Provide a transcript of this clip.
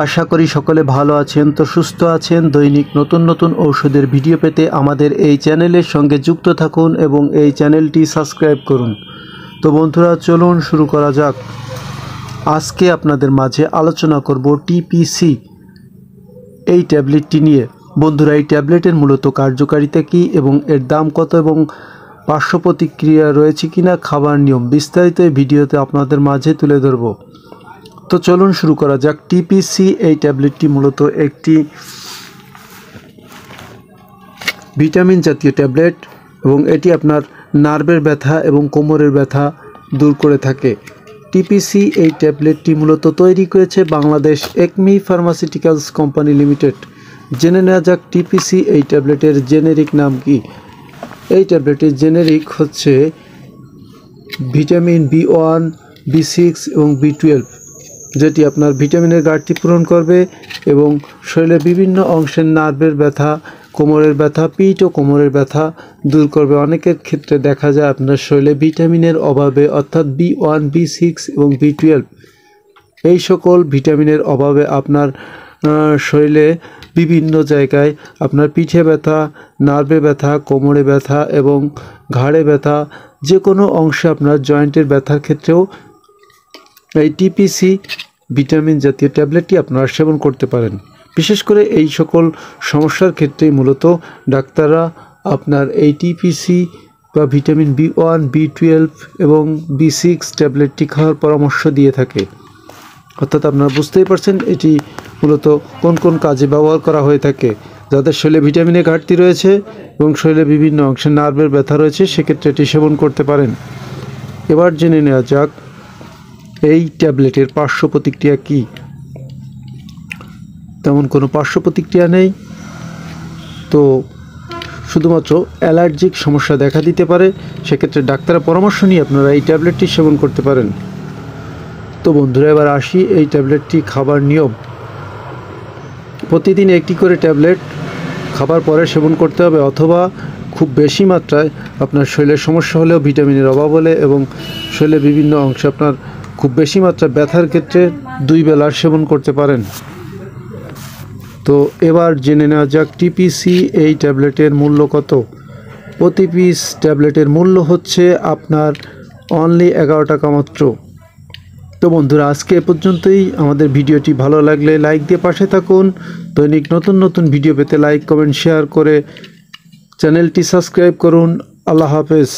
আশা করি সকলে ভালো আছেন, তো সুস্থ আছেন। দৈনিক নতুন নতুন ঔষধের ভিডিও পেতে আমাদের এই চ্যানেলের সঙ্গে যুক্ত থাকুন এবং এই চ্যানেলটি সাবস্ক্রাইব করুন। তো বন্ধুরা, চলুন শুরু করা যাক। আজকে আপনাদের মাঝে আলোচনা করব টিপিসি এই ট্যাবলেটটি নিয়ে। বন্ধুরা, এই ট্যাবলেটের মূলত কার্যকারিতা কী এবং এর দাম কত এবং পার্শ্ব প্রতিক্রিয়া রয়েছে কিনা, খাবার নিয়ম বিস্তারিত এই ভিডিওতে আপনাদের মাঝে তুলে ধরব। তো চলুন শুরু করা যাক। টিপিসি এই ট্যাবলেটটি মূলত একটি ভিটামিন জাতীয় ট্যাবলেট এবং এটি আপনার নার্ভের ব্যথা এবং কোমরের ব্যথা দূর করে থাকে। টিপিসি এই ট্যাবলেটটি মূলত তৈরি করেছে Bangladesh Acme pharmaceuticals company limited. জেনে নেওয়া যাক টিপিসি এই ট্যাবলেটের জেনেরিক নাম কি। এই ট্যাবলেটের জেনেরিক হচ্ছে ভিটামিন B1, B6 এবং B12, যেটি আপনার ভিটামিনের ঘাটতি পূরণ করবে এবং শরীরের বিভিন্ন অংশের নার্ভের ব্যথা, কোমরের ব্যথা, পিঠ ও কোমরের ব্যথা দূর করবে। অনেকের ক্ষেত্রে দেখা যায় আপনার শরীরে ভিটামিনের অভাবে, অর্থাৎ B1, B6 এবং B12 এই সকল ভিটামিনের অভাবে আপনার শরীরে বিভিন্ন জায়গায় আপনার পিঠে ব্যথা, নার্ভে ব্যথা, কোমরে ব্যথা এবং ঘাড়ে ব্যথা, যে কোনো অংশে আপনার জয়েন্টের ব্যথার ক্ষেত্রেও এই টিপিসি ভিটামিন জাতীয় ট্যাবলেটটি আপনারা সেবন করতে পারেন। বিশেষ করে এই সকল সমস্যার ক্ষেত্রেই মূলত ডাক্তাররা আপনার এই টিপিসি বা ভিটামিন B1, B12 এবং B6 ট্যাবলেটটি খাওয়ার পরামর্শ দিয়ে থাকে। অর্থাৎ আপনারা বুঝতেই পারছেন এটি মূলত কোন কোন কাজে ব্যবহার করা হয়ে থাকে। যাদের শরীরে ভিটামিনের ঘাটতি রয়েছে এবং শরীরে বিভিন্ন অংশে নার্ভের ব্যথা রয়েছে, সেক্ষেত্রে এটি সেবন করতে পারেন। এবার জেনে নেওয়া যাক এই ট্যাবলেটের পার্শ্ব প্রতিক্রিয়া কী। তেমন কোনো পার্শ্ব প্রতিক্রিয়া নেই, তো শুধুমাত্র অ্যালার্জিক সমস্যা দেখা দিতে পারে। সেক্ষেত্রে ডাক্তারের পরামর্শ নিয়ে আপনারা এই ট্যাবলেটটি সেবন করতে পারেন। তো বন্ধুরা, এবার আসি এই ট্যাবলেটটি খাবার নিয়ম। প্রতিদিন একটি করে ট্যাবলেট খাবার পরে সেবন করতে হবে, অথবা খুব বেশি মাত্রায় আপনার শরীরের সমস্যা হলেও, ভিটামিনের অভাব হলে এবং শরীরের বিভিন্ন অংশে আপনার খুব বেশি মাত্রায় ব্যথার ক্ষেত্রে 2 বেলার সেবন করতে পারেন। তো এবার জেনে নেওয়া যাক টিপিসি এই ট্যাবলেটের মূল্য কত। প্রতি পিস ট্যাবলেটের মূল্য হচ্ছে আপনার অনলি 11 টাকা মাত্র। তো বন্ধুরা, আজকে এ পর্যন্তই। আমাদের ভিডিওটি ভালো লাগলে লাইক দিয়ে পাশে থাকুন। দৈনিক নতুন নতুন ভিডিও পেতে লাইক, কমেন্ট, শেয়ার করে চ্যানেলটি সাবস্ক্রাইব করুন। আল্লাহ হাফেজ।